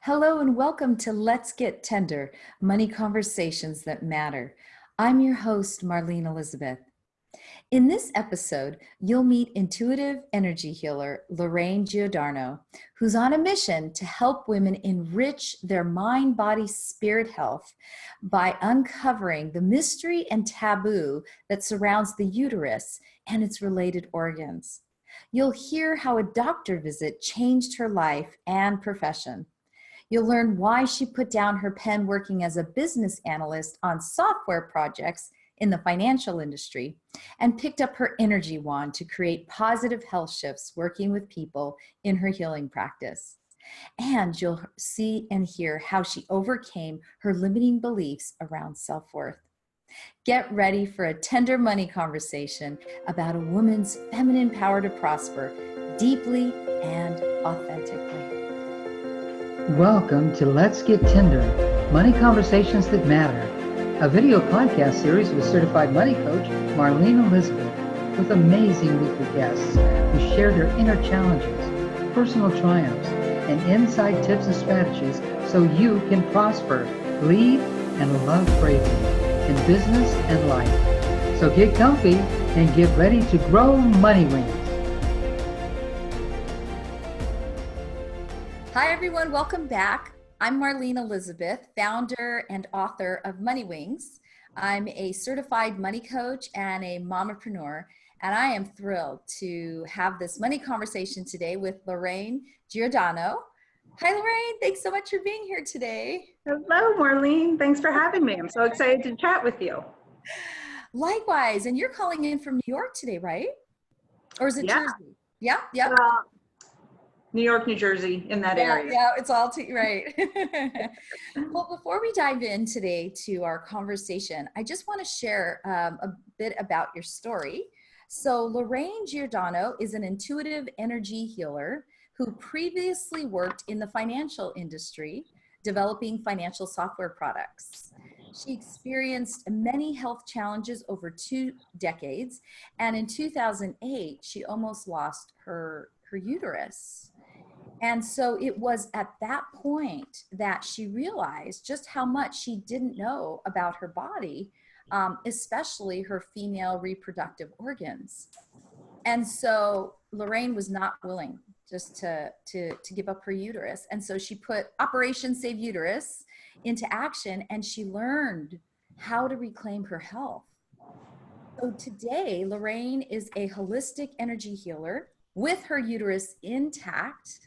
Hello and welcome to Let's Get Tender, Money Conversations That Matter. I'm your host, Marlene Elizabeth. In this episode, you'll meet intuitive energy healer Lorraine Giordano, who's on a mission to help women enrich their mind, body, spirit health by uncovering the mystery and taboo that surrounds the uterus and its related organs. You'll hear how a doctor visit changed her life and profession. You'll learn why she put down her pen working as a business analyst on software projects in the financial industry and picked up her energy wand to create positive health shifts working with people in her healing practice. And you'll see and hear how she overcame her limiting beliefs around self-worth. Get ready for a tender money conversation about a woman's feminine power to prosper deeply and authentically. Welcome to Let's Get Tender, Money Conversations That Matter, a video podcast series with certified money coach Marlene Elizabeth, with amazing weekly guests who share their inner challenges, personal triumphs, and inside tips and strategies so you can prosper, lead, and love bravely in business and life. So get comfy and get ready to grow money wings. Hi, everyone. Welcome back. I'm Marlene Elizabeth, founder and author of Money Wings. I'm a certified money coach and a mompreneur, and I am thrilled to have this money conversation today with Lorraine Giordano. Hi, Lorraine. Thanks so much for being here today. Hello, Marlene. Thanks for having me. I'm so excited to chat with you. Likewise. And you're calling in from New York today, right? Or is it Jersey? Yeah. New York, New Jersey, in that area. Yeah, it's all right. Well, before we dive in today to our conversation, I just want to share a bit about your story. So Lorraine Giordano is an intuitive energy healer who previously worked in the financial industry, developing financial software products. She experienced many health challenges over 2 decades, and in 2008, she almost lost her uterus. And so it was at that point that she realized just how much she didn't know about her body, especially her female reproductive organs. And so Lorraine was not willing just to give up her uterus. And so she put Operation Save Uterus into action, and she learned how to reclaim her health. So today, Lorraine is a holistic energy healer with her uterus intact.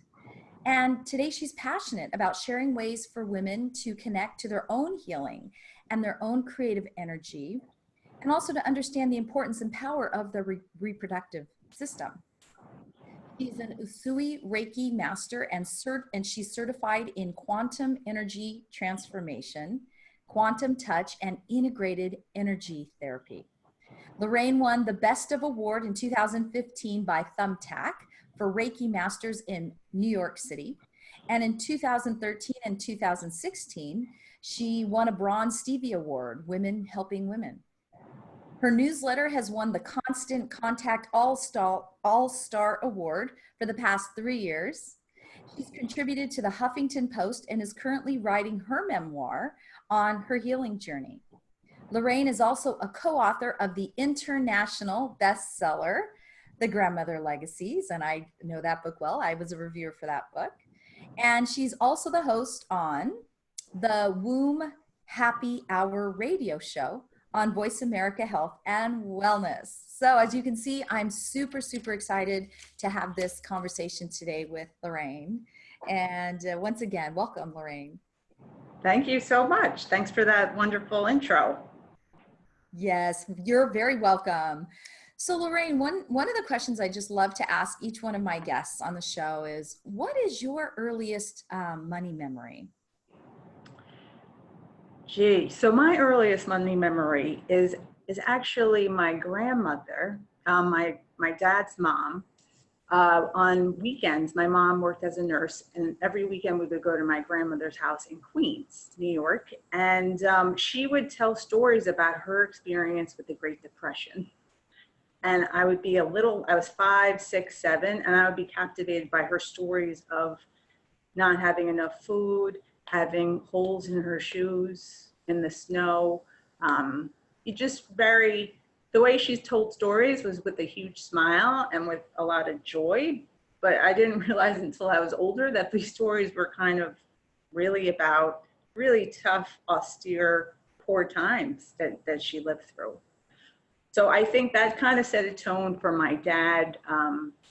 And today she's passionate about sharing ways for women to connect to their own healing and their own creative energy, and also to understand the importance and power of the reproductive system. She's an Usui Reiki master and she's certified in quantum energy transformation, quantum touch, and integrated energy therapy. Lorraine won the Best of Award in 2015 by Thumbtack for Reiki Masters in New York City. And in 2013 and 2016, she won a Bronze Stevie Award, Women Helping Women. Her newsletter has won the Constant Contact All-Star Award for the past 3 years. She's contributed to the Huffington Post and is currently writing her memoir on her healing journey. Lorraine is also a co-author of the international bestseller, The Grandmother Legacies, and I know that book well. I was a reviewer for that book. And she's also the host on the Womb Happy Hour radio show on Voice America Health and Wellness. So as you can see, I'm super, super excited to have this conversation today with Lorraine. And once again, welcome, Lorraine. Thank you so much. Thanks for that wonderful intro. Yes, you're very welcome. So Lorraine, one of the questions I just love to ask each one of my guests on the show is, what is your earliest money memory? So my earliest money memory is actually my grandmother, my dad's mom. On weekends, my mom worked as a nurse, and every weekend we would go to my grandmother's house in Queens, New York, and she would tell stories about her experience with the Great Depression. And I would be I was 5, 6, 7, and I would be captivated by her stories of not having enough food, having holes in her shoes in the snow. You just very, the way she's told stories was with a huge smile and with a lot of joy. But I didn't realize until I was older that these stories were kind of really about really tough, austere, poor times that she lived through. So I think that kind of set a tone for my dad,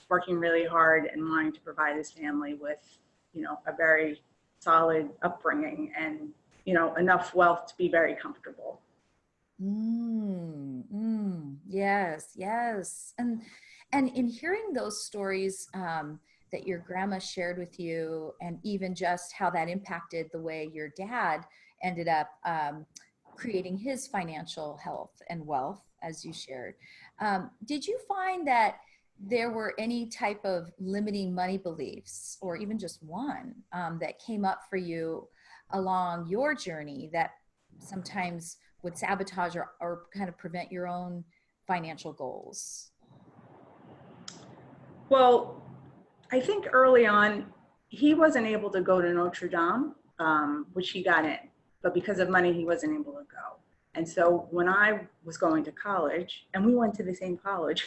working really hard and wanting to provide his family with, a very solid upbringing and, enough wealth to be very comfortable. Yes, yes. And in hearing those stories that your grandma shared with you, and even just how that impacted the way your dad ended up creating his financial health and wealth, as you shared, did you find that there were any type of limiting money beliefs, or even just one, that came up for you along your journey that sometimes would sabotage or kind of prevent your own financial goals? Well, I think early on, he wasn't able to go to Notre Dame, which he got in, but because of money, he wasn't able to go. And so when I was going to college, and we went to the same college,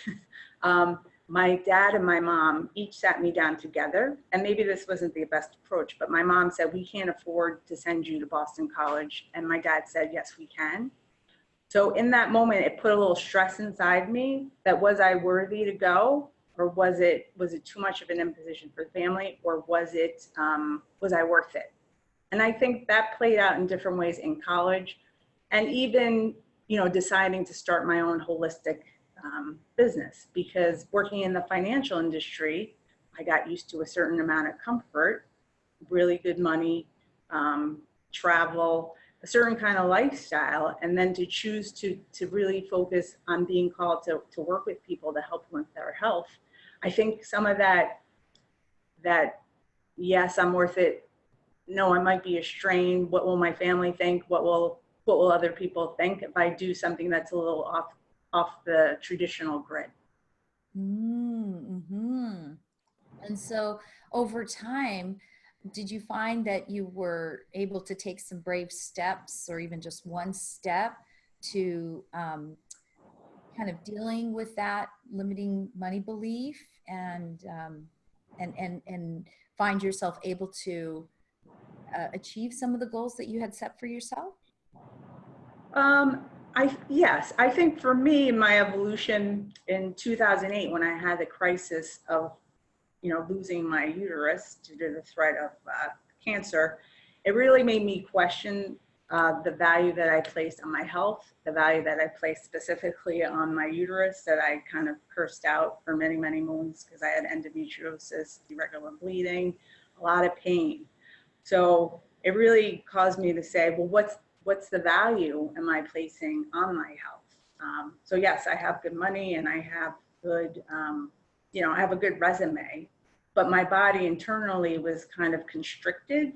my dad and my mom each sat me down together. And maybe this wasn't the best approach, but my mom said, we can't afford to send you to Boston College. And my dad said, yes, we can. So in that moment, it put a little stress inside me that, was I worthy to go? Or was it too much of an imposition for the family? Or was I worth it? And I think that played out in different ways in college, and even, deciding to start my own holistic business, because working in the financial industry, I got used to a certain amount of comfort, really good money, travel, a certain kind of lifestyle, and then to choose to really focus on being called to work with people to help them with their health. I think some of that yes, I'm worth it. No, I might be a strain. What will my family think? What will other people think if I do something that's a little off the traditional grid? Mm-hmm. And so over time, did you find that you were able to take some brave steps, or even just one step, to kind of dealing with that limiting money belief, and find yourself able to achieve some of the goals that you had set for yourself? Yes, I think for me, my evolution in 2008, when I had the crisis of, losing my uterus due to the threat of cancer, it really made me question the value that I placed on my health, the value that I placed specifically on my uterus that I kind of cursed out for many, many moons, because I had endometriosis, irregular bleeding, a lot of pain. So it really caused me to say, well, what's the value am I placing on my health? So yes, I have good money and I have good, I have a good resume, but my body internally was kind of constricted.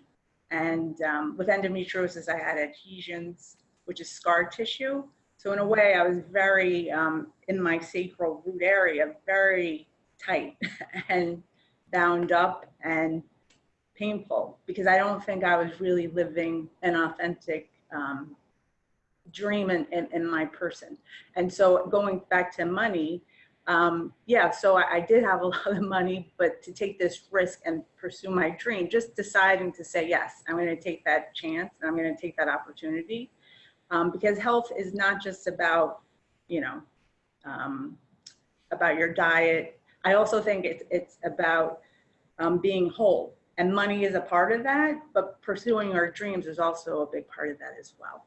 And with endometriosis, I had adhesions, which is scar tissue. So in a way, I was very, in my sacral root area, very tight and bound up and painful, because I don't think I was really living an authentic dream in my person. And so going back to money, so I did have a lot of money, but to take this risk and pursue my dream, just deciding to say, yes, I'm going to take that chance and I'm going to take that opportunity, because health is not just about, about your diet. I also think it's about being whole. And money is a part of that, but pursuing our dreams is also a big part of that as well.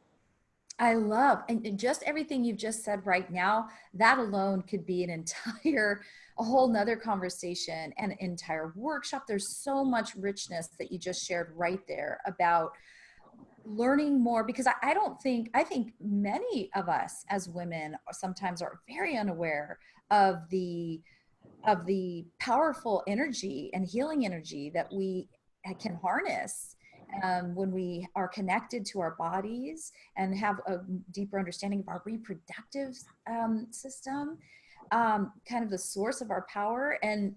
I love, and just everything you've just said right now, that alone could be an entire, a whole nother conversation and an entire workshop. There's so much richness that you just shared right there about learning more, because I think many of us as women sometimes are very unaware of the powerful energy and healing energy that we can harness when we are connected to our bodies and have a deeper understanding of our reproductive system, kind of the source of our power. And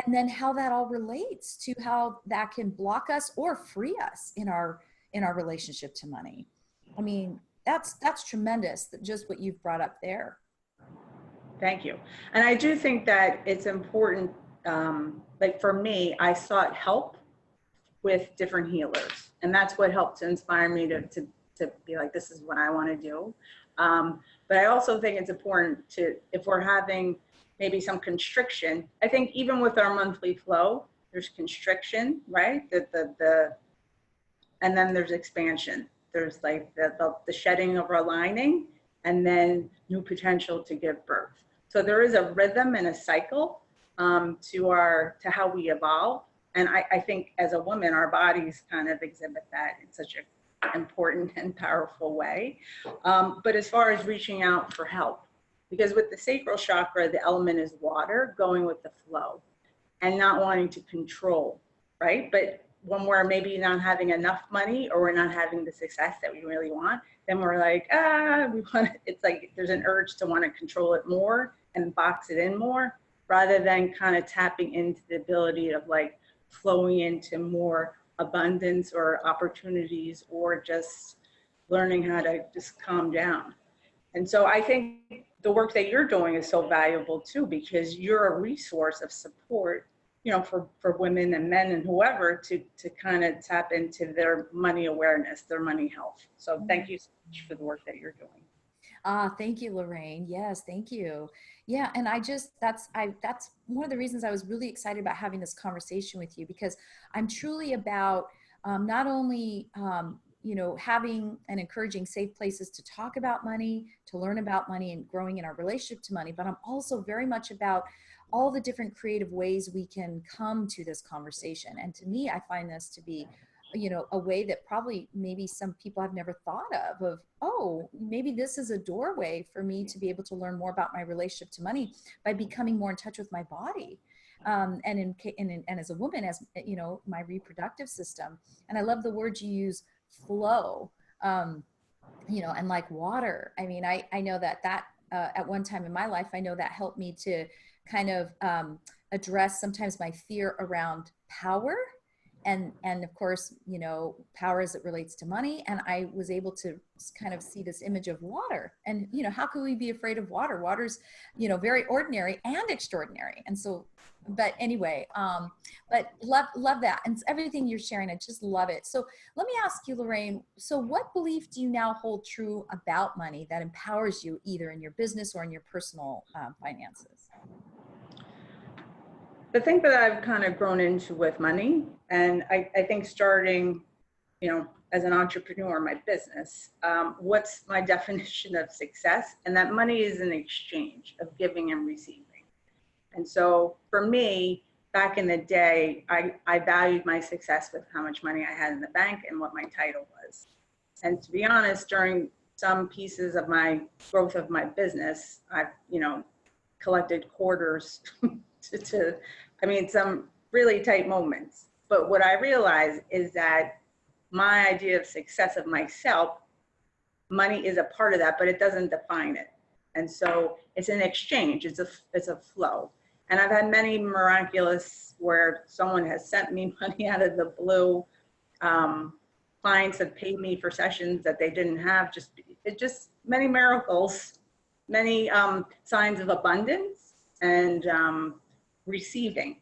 and then how that all relates to how that can block us or free us in our relationship to money. I mean, that's tremendous, just what you've brought up there. Thank you. And I do think that it's important, like for me, I sought help with different healers. And that's what helped to inspire me to be like, this is what I want to do. But I also think it's important to, if we're having maybe some constriction, I think even with our monthly flow, there's constriction, right? And then there's expansion. There's like the shedding of our lining, and then new potential to give birth. So there is a rhythm and a cycle to how we evolve. And I think as a woman, our bodies kind of exhibit that in such an important and powerful way. But as far as reaching out for help, because with the sacral chakra, the element is water, going with the flow and not wanting to control, right? But when we're maybe not having enough money or we're not having the success that we really want, then we're like, it's like there's an urge to want to control it more and box it in more, rather than kind of tapping into the ability of like flowing into more abundance or opportunities, or just learning how to just calm down. And so I think the work that you're doing is so valuable too, because you're a resource of support, you know, for women and men and whoever to kind of tap into their money awareness, their money health. So thank you so much for the work that you're doing. Thank you, Lorraine. Yes, thank you. Yeah, and that's one of the reasons I was really excited about having this conversation with you, because I'm truly about not only having and encouraging safe places to talk about money, to learn about money and growing in our relationship to money, but I'm also very much about all the different creative ways we can come to this conversation. And to me, I find this to be a way that probably maybe some people have never thought of, oh, maybe this is a doorway for me to be able to learn more about my relationship to money by becoming more in touch with my body. And as a woman, as my reproductive system. And I love the word you use, flow, and like water. I mean, I know that at one time in my life, I know that helped me to kind of address sometimes my fear around power. And of course, power as it relates to money. And I was able to kind of see this image of water. And, how could we be afraid of water? Water's, very ordinary and extraordinary. And so, but anyway, but love that. And everything you're sharing, I just love it. So let me ask you, Lorraine, so what belief do you now hold true about money that empowers you either in your business or in your personal finances? The thing that I've kind of grown into with money, and I think starting, as an entrepreneur, my business, what's my definition of success? And that money is an exchange of giving and receiving. And so for me, back in the day, I valued my success with how much money I had in the bank and what my title was. And to be honest, during some pieces of my growth of my business, I've, collected quarters some really tight moments. But what I realized is that my idea of success of myself, money is a part of that, but it doesn't define it. And so it's an exchange, it's a flow. And I've had many miraculous where someone has sent me money out of the blue. Clients have paid me for sessions that they didn't have, just many miracles, many signs of abundance and receiving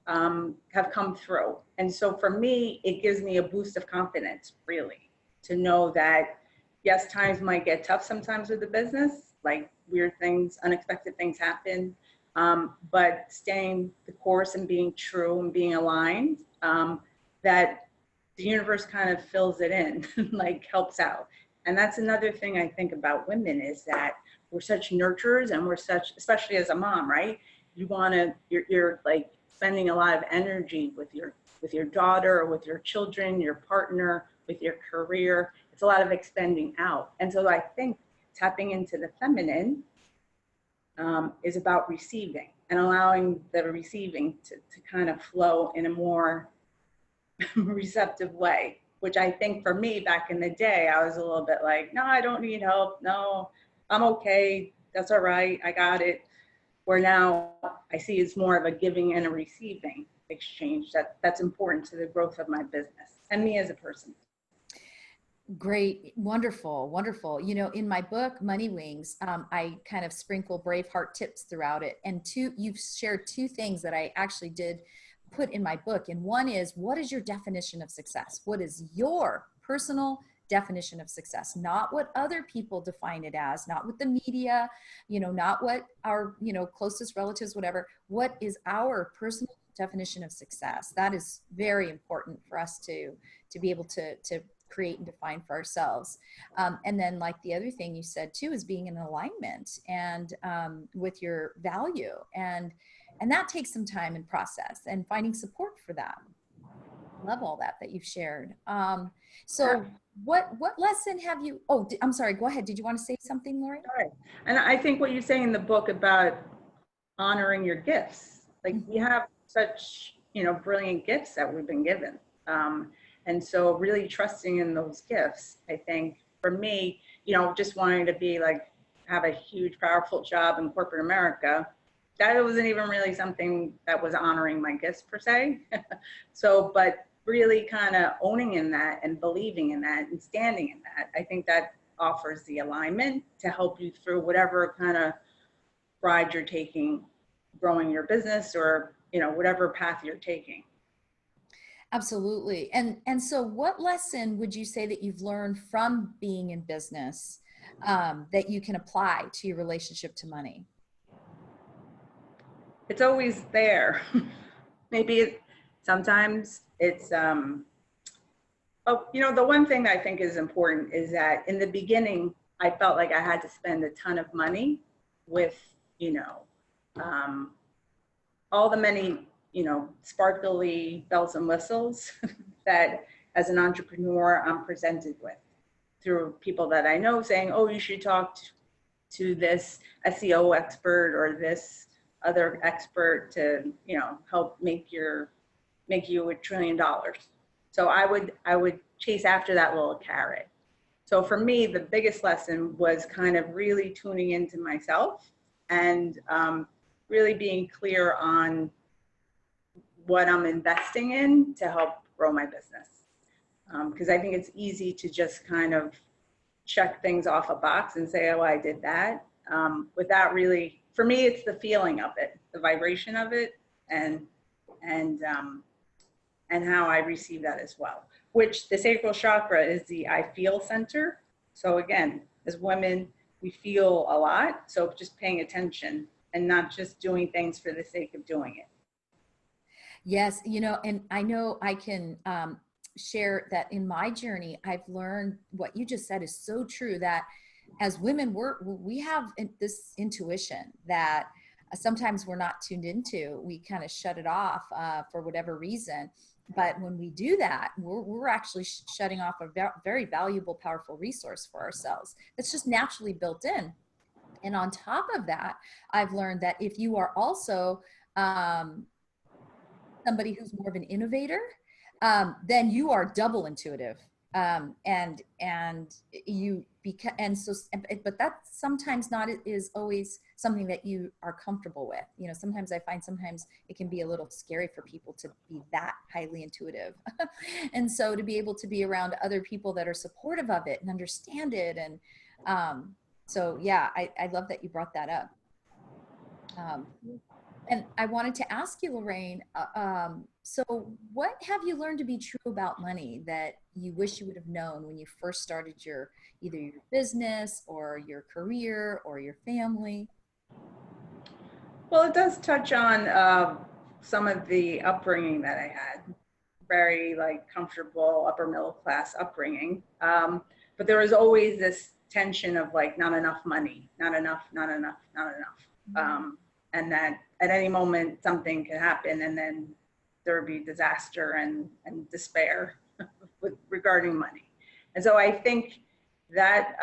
have come through. And so for me, it gives me a boost of confidence, really, to know that, yes, times might get tough sometimes with the business, like weird things, unexpected things happen, but staying the course and being true and being aligned, that the universe kind of fills it in, like helps out. And that's another thing I think about women is that we're such nurturers and we're such, especially as a mom, right? You're like spending a lot of energy with your daughter or with your children, your partner, with your career. It's a lot of expending out. And so I think tapping into the feminine is about receiving and allowing the receiving to kind of flow in a more receptive way, which I think for me back in the day, I was a little bit like, no, I don't need help. No, I'm okay. That's all right. I got it. Where now I see it's more of a giving and a receiving exchange that's important to the growth of my business and me as a person. Great. Wonderful. Wonderful. You know, in my book, Money Wings, I kind of sprinkle Braveheart tips throughout it. And you've shared two things that I actually did put in my book. And one is, what is your definition of success? What is your personal definition of success? Not what other people define it as, not what the media, you know, not what our, you know, closest relatives, whatever. What is our personal definition of success? That is very important for us to be able to create and define for ourselves. And then, like the other thing you said too, is being in alignment and with your value, and that takes some time and process and finding support for that. Love all that you've shared. So what lesson have you, oh, I'm sorry, go ahead. Did you want to say something, Lorraine? Right. And I think what you say in the book about honoring your gifts, like we have such, you know, brilliant gifts that we've been given. And so really trusting in those gifts, I think for me, you know, just wanting to be like, have a huge, powerful job in corporate America, that wasn't even really something that was honoring my gifts per se. So, but really kind of owning in that and believing in that and standing in that, I think that offers the alignment to help you through whatever kind of ride you're taking, growing your business, or, you know, whatever path you're taking. Absolutely. And so what lesson would you say that you've learned from being in business that you can apply to your relationship to money? It's always there. Maybe sometimes it's, oh, you know, the one thing I think is important is that in the beginning, I felt like I had to spend a ton of money with, you know, all the many, you know, sparkly bells and whistles that as an entrepreneur I'm presented with through people that I know saying, oh, you should talk to this SEO expert or this other expert to, you know, help make you $1 trillion. So I would chase after that little carrot. So for me, the biggest lesson was kind of really tuning into myself and really being clear on what I'm investing in to help grow my business. Because I think it's easy to just kind of check things off a box and say, oh, I did that. Without really, for me, it's the feeling of it, the vibration of it, and how I receive that as well. Which the sacral chakra is the I feel center. So again, as women, we feel a lot. So just paying attention and not just doing things for the sake of doing it. Yes, you know, and I know I can share that in my journey, I've learned what you just said is so true, that as women, we have this intuition that sometimes we're not tuned into. We kind of shut it off for whatever reason. But when we do that, we're actually shutting off a very valuable, powerful resource for ourselves that's just naturally built in. And on top of that, I've learned that if you are also somebody who's more of an innovator, then you are double intuitive. And but that sometimes not is always something that you are comfortable with. You know, sometimes I find sometimes it can be a little scary for people to be that highly intuitive. And so to be able to be around other people that are supportive of it and understand it. And so, yeah, I love that you brought that up. And I wanted to ask you, Lorraine, so what have you learned to be true about money that you wish you would have known when you first started either your business or your career or your family? Well, it does touch on some of the upbringing that I had. Very like comfortable upper middle class upbringing. But there was always this tension of like not enough money, not enough, not enough, not enough. And that at any moment something could happen and then there would be disaster and despair regarding money. And so I think that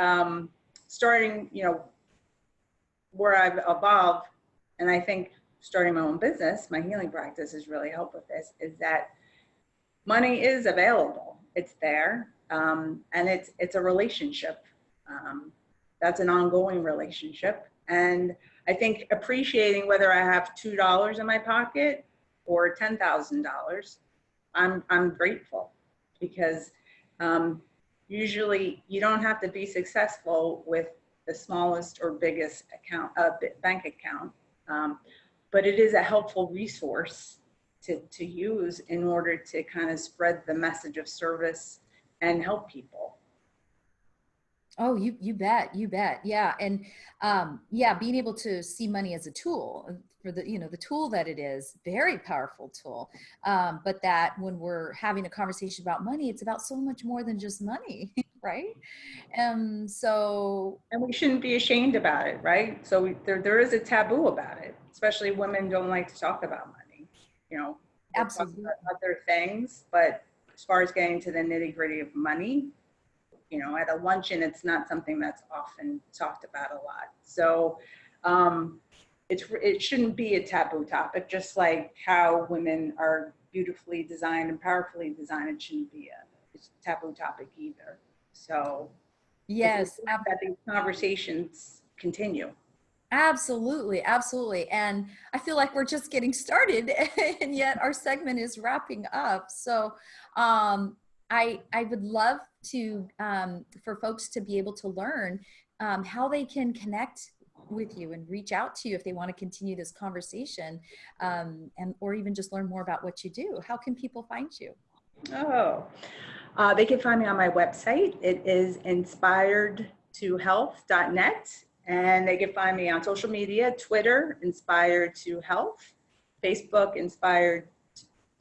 starting, you know, where I've evolved, and I think starting my own business, my healing practice has really helped with this, is that money is available. It's there. And it's a relationship. That's an ongoing relationship. And I think appreciating whether I have $2 in my pocket or $10,000, I'm grateful, because usually you don't have to be successful with the smallest or biggest bank account, but it is a helpful resource to use in order to kind of spread the message of service and help people. Oh, you bet, you bet. Yeah. And yeah, being able to see money as a tool for the, the tool that it is, very powerful tool. But that when we're having a conversation about money, it's about so much more than just money, right? And so. And we shouldn't be ashamed about it, right? So there is a taboo about it, especially women don't like to talk about money. We'll talk Absolutely. about other things, but as far as getting to the nitty gritty of money, at a luncheon, it's not something that's often talked about a lot. So it shouldn't be a taboo topic, just like how women are beautifully designed and powerfully designed. It shouldn't be a taboo topic either. So Yes, that these conversations continue. absolutely, absolutely. And I feel like we're just getting started, and yet our segment is wrapping up. So I would love to for folks to be able to learn how they can connect with you and reach out to you if they want to continue this conversation, and or even just learn more about what you do. How can people find you? Oh, they can find me on my website. It is inspiredtohealth.net. And they can find me on social media, Twitter, Inspired to Health, Facebook, Inspired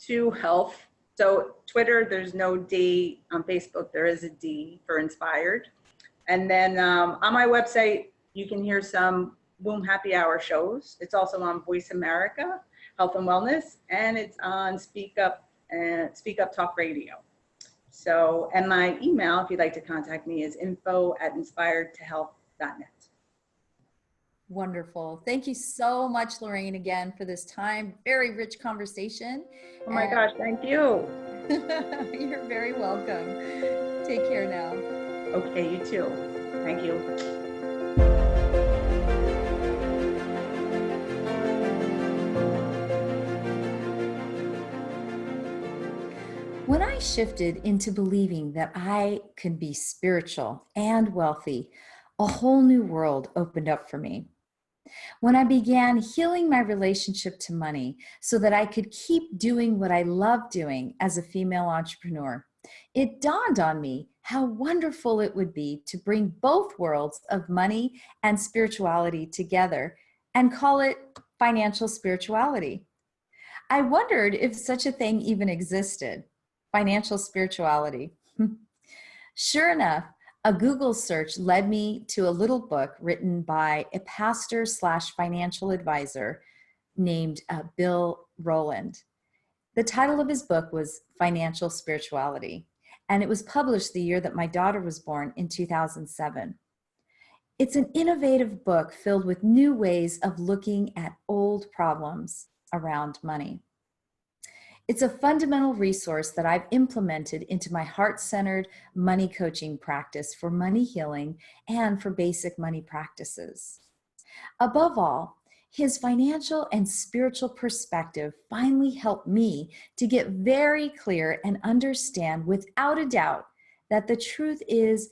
to Health. So Twitter, there's no D. On Facebook, there is a D for Inspired. And then on my website, you can hear some Womb Happy Hour shows. It's also on Voice America, Health and Wellness, and it's on Speak Up Talk Radio. So, and my email, if you'd like to contact me, is info@inspiredtohealth.net. Wonderful. Thank you so much, Lorraine, again for this time. Very rich conversation. Oh my gosh, thank you. You're very welcome. Take care now. Okay, you too. Thank you. When I shifted into believing that I could be spiritual and wealthy, a whole new world opened up for me. When I began healing my relationship to money so that I could keep doing what I love doing as a female entrepreneur, it dawned on me how wonderful it would be to bring both worlds of money and spirituality together and call it financial spirituality. I wondered if such a thing even existed, financial spirituality. Sure enough, a Google search led me to a little book written by a pastor/financial advisor named Bill Rowland. The title of his book was Financial Spirituality, and it was published the year that my daughter was born in 2007. It's an innovative book filled with new ways of looking at old problems around money. It's a fundamental resource that I've implemented into my heart-centered money coaching practice for money healing and for basic money practices. Above all, his financial and spiritual perspective finally helped me to get very clear and understand without a doubt that the truth is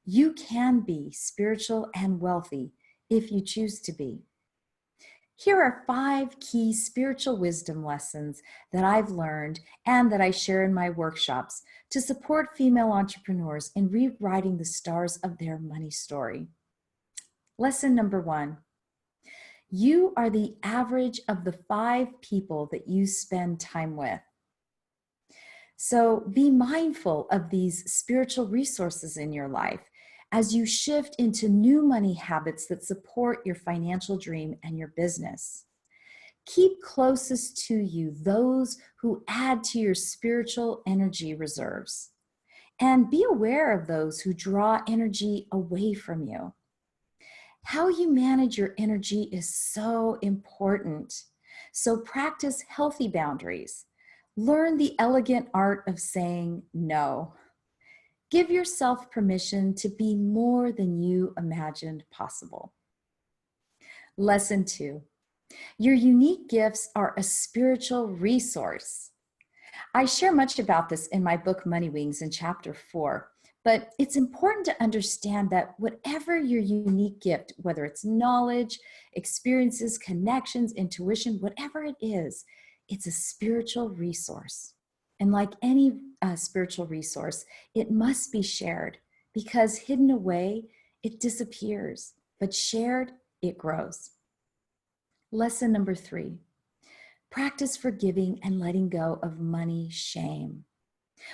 you can be spiritual and wealthy if you choose to be. Here are 5 key spiritual wisdom lessons that I've learned and that I share in my workshops to support female entrepreneurs in rewriting the stars of their money story. Lesson number 1. You are the average of the 5 people that you spend time with. So be mindful of these spiritual resources in your life as you shift into new money habits that support your financial dream and your business. Keep closest to you those who add to your spiritual energy reserves. And be aware of those who draw energy away from you. How you manage your energy is so important. So practice healthy boundaries. Learn the elegant art of saying no. Give yourself permission to be more than you imagined possible. Lesson 2. Your unique gifts are a spiritual resource. I share much about this in my book, Money Wings, in chapter 4. But it's important to understand that whatever your unique gift, whether it's knowledge, experiences, connections, intuition, whatever it is, it's a spiritual resource. And like any spiritual resource, it must be shared because hidden away, it disappears. But shared, it grows. Lesson number 3. Practice forgiving and letting go of money shame.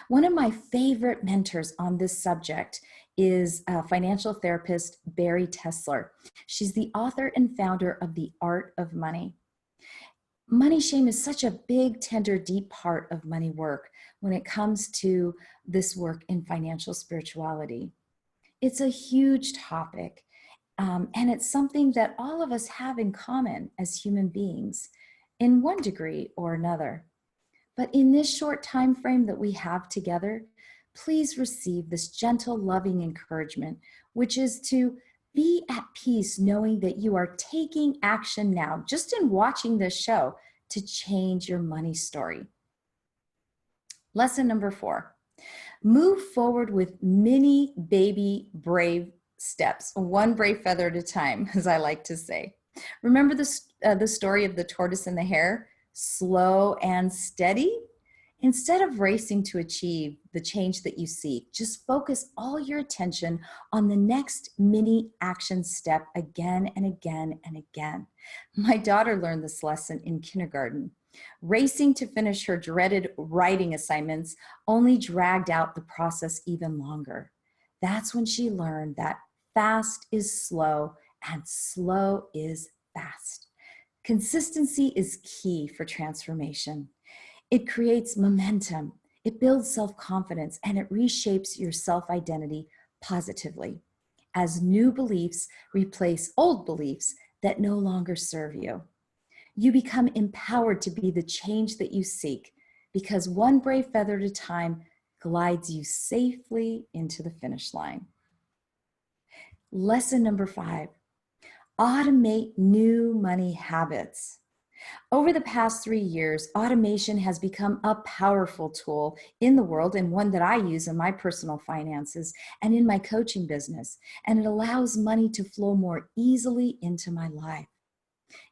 One of my favorite mentors on this subject is financial therapist Barry Tesler. She's the author and founder of The Art of Money. Money shame is such a big, tender, deep part of money work when it comes to this work in financial spirituality. It's a huge topic, and it's something that all of us have in common as human beings in one degree or another. But in this short time frame that we have together, please receive this gentle, loving encouragement, which is to be at peace knowing that you are taking action now, just in watching this show, to change your money story. Lesson number 4, move forward with mini baby brave steps, one brave feather at a time, as I like to say. Remember the story of the tortoise and the hare? Slow and steady? Instead of racing to achieve the change that you seek, just focus all your attention on the next mini action step again and again and again. My daughter learned this lesson in kindergarten. Racing to finish her dreaded writing assignments only dragged out the process even longer. That's when she learned that fast is slow and slow is fast. Consistency is key for transformation. It creates momentum, it builds self-confidence, and it reshapes your self-identity positively as new beliefs replace old beliefs that no longer serve you. You become empowered to be the change that you seek because one brave feather at a time glides you safely into the finish line. Lesson number 5, automate new money habits. Over the past 3 years, automation has become a powerful tool in the world and one that I use in my personal finances and in my coaching business, and it allows money to flow more easily into my life.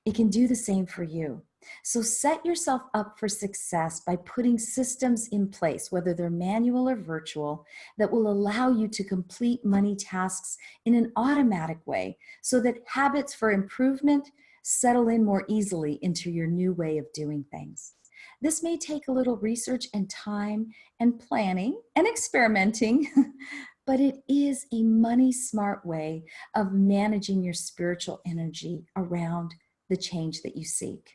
It can do the same for you. So set yourself up for success by putting systems in place, whether they're manual or virtual, that will allow you to complete money tasks in an automatic way so that habits for improvement settle in more easily into your new way of doing things. This may take a little research and time and planning and experimenting, but it is a money smart way of managing your spiritual energy around the change that you seek.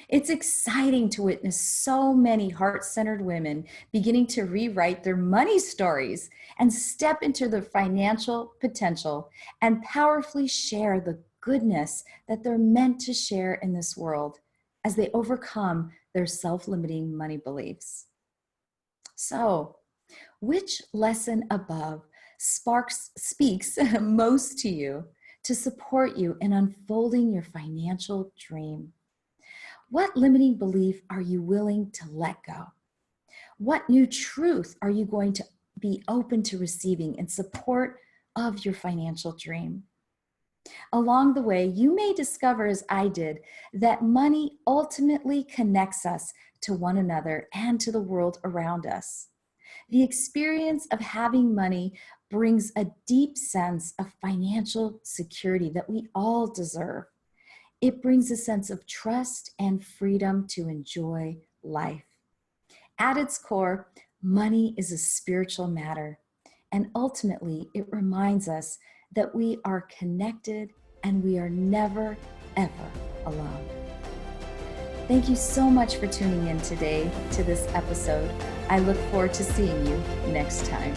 It's exciting to witness so many heart-centered women beginning to rewrite their money stories and step into their financial potential and powerfully share the goodness that they're meant to share in this world as they overcome their self-limiting money beliefs. So, which lesson above speaks most to you to support you in unfolding your financial dream? What limiting belief are you willing to let go? What new truth are you going to be open to receiving in support of your financial dream? Along the way, you may discover, as I did, that money ultimately connects us to one another and to the world around us. The experience of having money brings a deep sense of financial security that we all deserve. It brings a sense of trust and freedom to enjoy life. At its core, money is a spiritual matter, and ultimately it reminds us that we are connected and we are never, ever alone. Thank you so much for tuning in today to this episode. I look forward to seeing you next time.